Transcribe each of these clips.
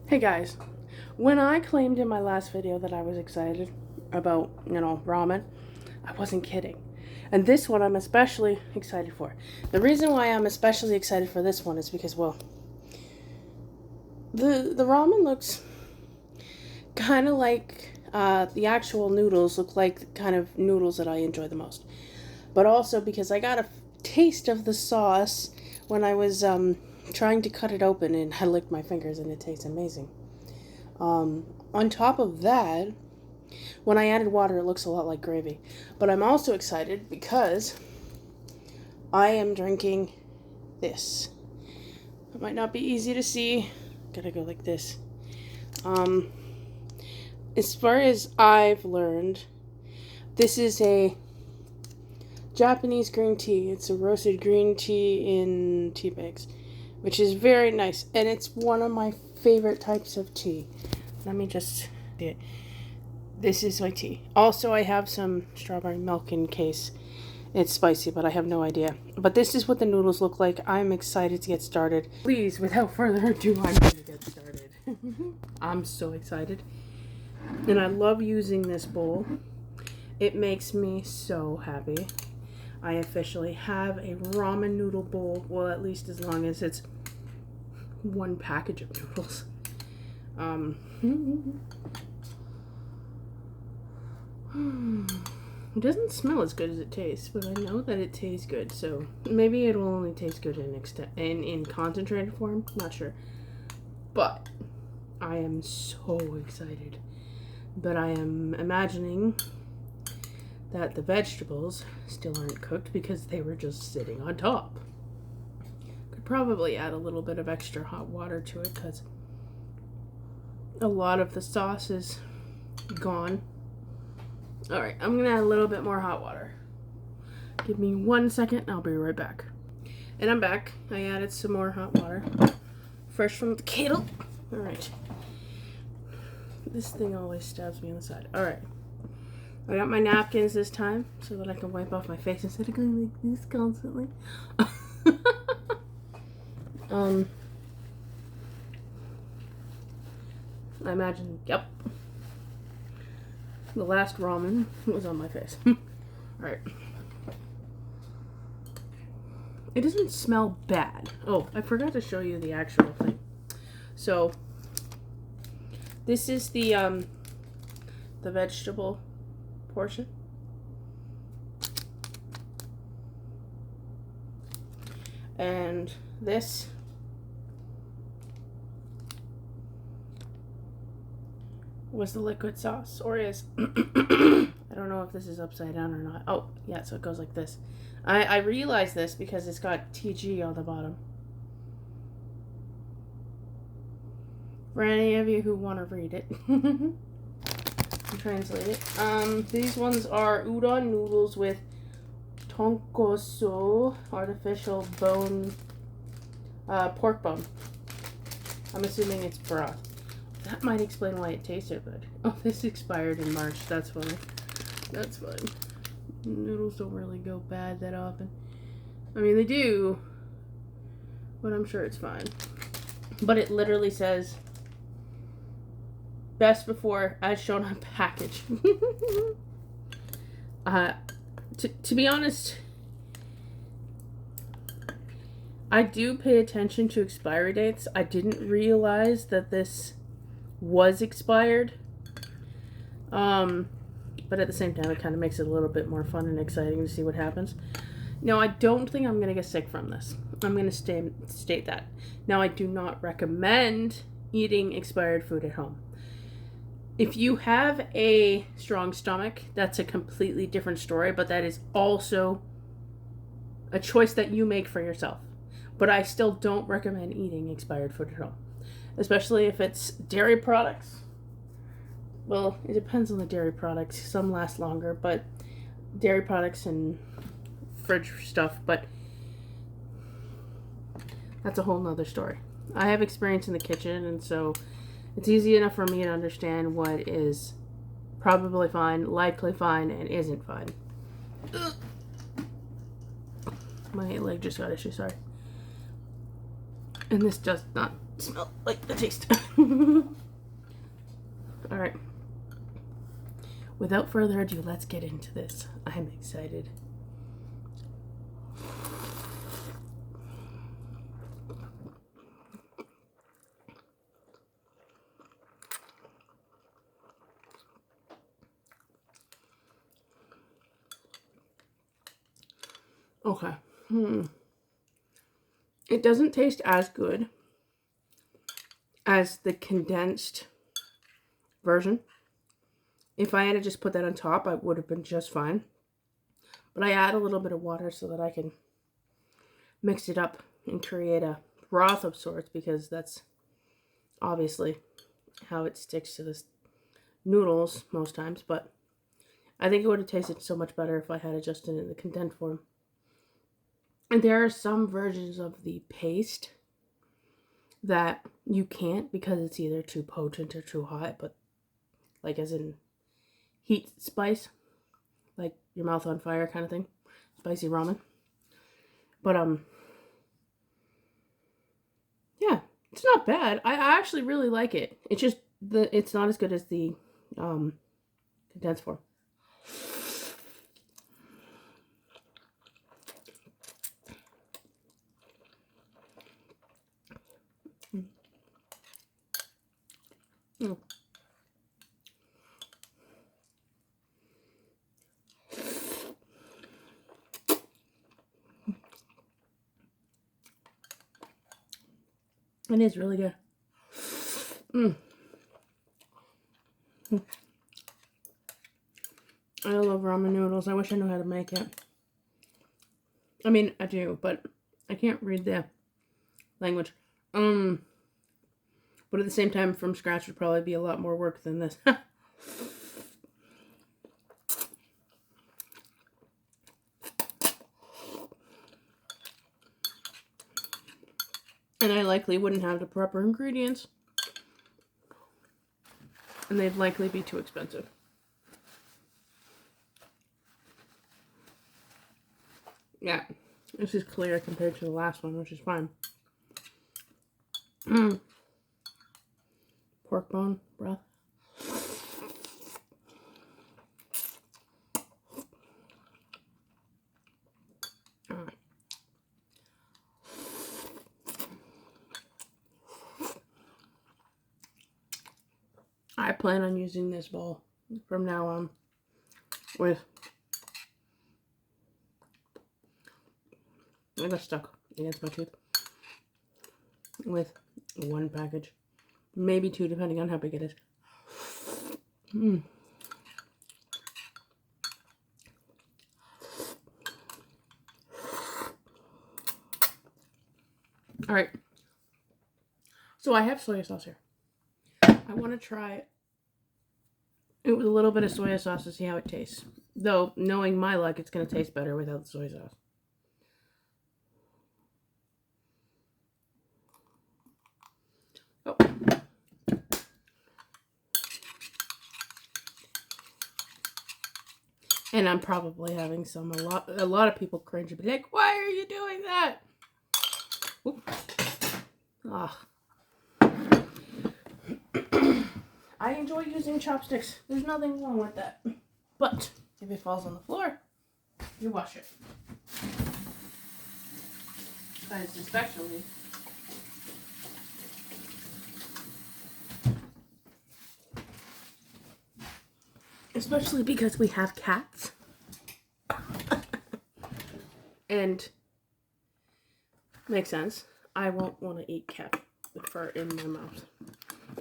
Hey guys, when I claimed in my last video that I was excited about, ramen, I wasn't kidding. And this one I'm especially excited for. The reason why I'm especially excited for this one is because, well, the ramen looks kind of like the actual noodles look like the kind of noodles that I enjoy the most. But also because I got a taste of the sauce when I was trying to cut it open, and I licked my fingers and it tastes amazing. On top of that, when I added water, it looks a lot like gravy. But I'm also excited because I am drinking this. It might not be easy to see. Gotta go like this. As far as I've learned, this is a Japanese green tea. It's a roasted green tea in tea bags, which is very nice, and it's one of my favorite types of tea. Let me just do it. This is my tea. Also, I have some strawberry milk in case it's spicy, but I have no idea. But this is what the noodles look like. I'm excited to get started. Please, without further ado, I'm going to get started. I'm so excited. And I love using this bowl. It makes me so happy. I officially have a ramen noodle bowl. Well, at least as long as it's one package of noodles. It doesn't smell as good as it tastes, but I know that it tastes good, so maybe it will only taste good in concentrated form. Not sure. But I am so excited. But I am imagining that the vegetables still aren't cooked because they were just sitting on top. Could probably add a little bit of extra hot water to it because a lot of the sauce is gone. Alright, I'm going to add a little bit more hot water. Give me 1 second and I'll be right back. And I'm back. I added some more hot water. Fresh from the kettle. Alright. This thing always stabs me on the side. Alright. I got my napkins this time so that I can wipe off my face instead of going like this constantly. I imagine, yep. The last ramen was on my face. Alright. It doesn't smell bad. Oh, I forgot to show you the actual thing. So, this is the vegetable portion. And this was the liquid sauce, or is. I don't know if this is upside down or not. Oh, yeah, so it goes like this. I realized this because it's got TG on the bottom. For any of you who want to read it. Translate it. These ones are udon noodles with tonkotsu, artificial bone, pork bone. I'm assuming it's broth. That might explain why it tastes so good. Oh, this expired in March. That's funny. That's fine. Noodles don't really go bad that often. I mean, they do, but I'm sure it's fine. But it literally says best before as shown on package. To be honest, I do pay attention to expiry dates. I didn't realize that this was expired. But at the same time, it kind of makes it a little bit more fun and exciting to see what happens. Now, I don't think I'm going to get sick from this. I'm going to state that. Now, I do not recommend eating expired food at home. If you have a strong stomach, that's a completely different story, but that is also a choice that you make for yourself. But I still don't recommend eating expired food at home, especially if it's dairy products. Well, it depends on the dairy products. Some last longer, but dairy products and fridge stuff, but that's a whole nother story. I have experience in the kitchen, and so it's easy enough for me to understand what is probably fine, likely fine, and isn't fine. Ugh. My leg just got issues, sorry. And this does not smell like the taste. Alright. Without further ado, let's get into this. I'm excited. Okay. It doesn't taste as good as the condensed version. If I had to just put that on top, I would have been just fine. But I add a little bit of water so that I can mix it up and create a broth of sorts, because that's obviously how it sticks to the noodles most times. But I think it would have tasted so much better if I had it just in the condensed form. And there are some versions of the paste that you can't, because it's either too potent or too hot, but like as in heat spice, like your mouth on fire kind of thing, spicy ramen. But yeah, it's not bad. I actually really like it. It's just it's not as good as the condensed form. Mm. It is really good. I love ramen noodles. I wish I knew how to make it. I mean, I do, but I can't read the language. But at the same time, from scratch would probably be a lot more work than this. And I likely wouldn't have the proper ingredients. And they'd likely be too expensive. Yeah, this is clear compared to the last one, which is fine. Pork bone broth. I plan on using this bowl from now on with, I got stuck against my tooth, with one package, maybe two, depending on how big it is. All right, so I have soy sauce here. I want to try it with a little bit of soy sauce to see how it tastes. Though, knowing my luck, it's going to taste better without the soy sauce. Oh. And I'm probably having a lot of people cringe and be like, why are you doing that? Ah. I enjoy using chopsticks. There's nothing wrong with that. But if it falls on the floor, you wash it. Because especially because we have cats. And makes sense. I won't want to eat cat fur in my mouth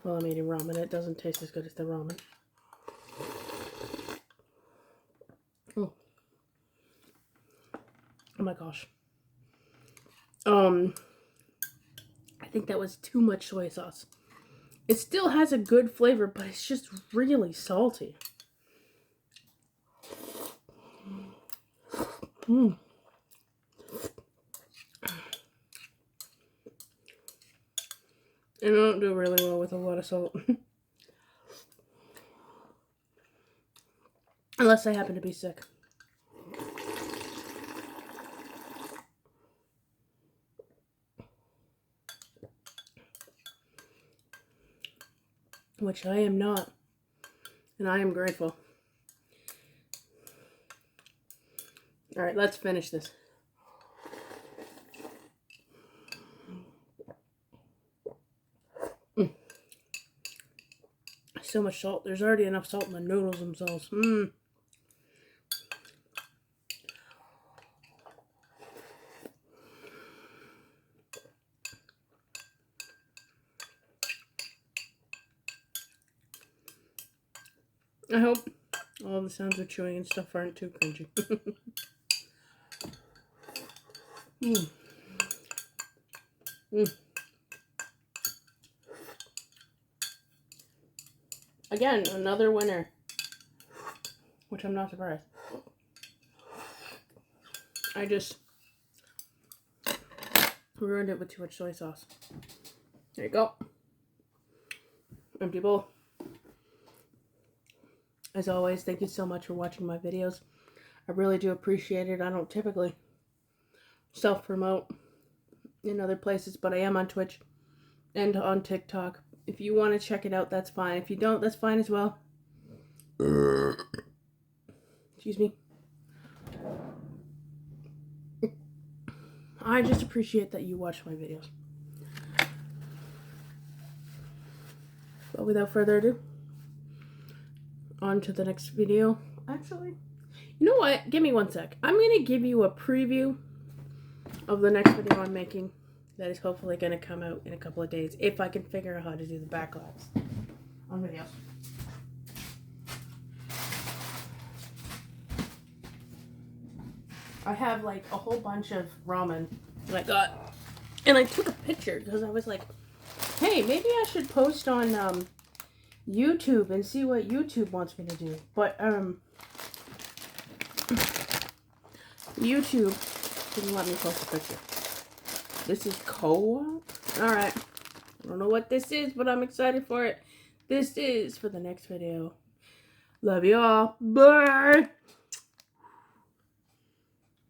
while I'm eating ramen. It doesn't taste as good as the ramen. Oh my gosh. I think that was too much soy sauce. It still has a good flavor, but it's just really salty. And I don't do really well with a lot of salt. Unless I happen to be sick. which I am not, and I am grateful. All right, let's finish this. So much salt. There's already enough salt in the noodles themselves. I hope all the sounds of chewing and stuff aren't too cringy. Again, another winner, which I'm not surprised. I just ruined it with too much soy sauce. There you go. Empty bowl. As always, thank you so much for watching my videos. I really do appreciate it. I don't typically self-promote in other places, but I am on Twitch and on TikTok. If you want to check it out, that's fine. If you don't, that's fine as well. Excuse me. I just appreciate that you watch my videos. But without further ado, on to the next video. Actually, you know what? Give me one sec. I'm going to give you a preview of the next video I'm making. That is hopefully going to come out in a couple of days if I can figure out how to do the backlogs on videos. I have like a whole bunch of ramen that I got, and I took a picture because I was like, hey, maybe I should post on YouTube and see what YouTube wants me to do. But YouTube didn't let me post a picture. This is co-op? Alright. I don't know what this is, but I'm excited for it. This is for the next video. Love you all. Bye!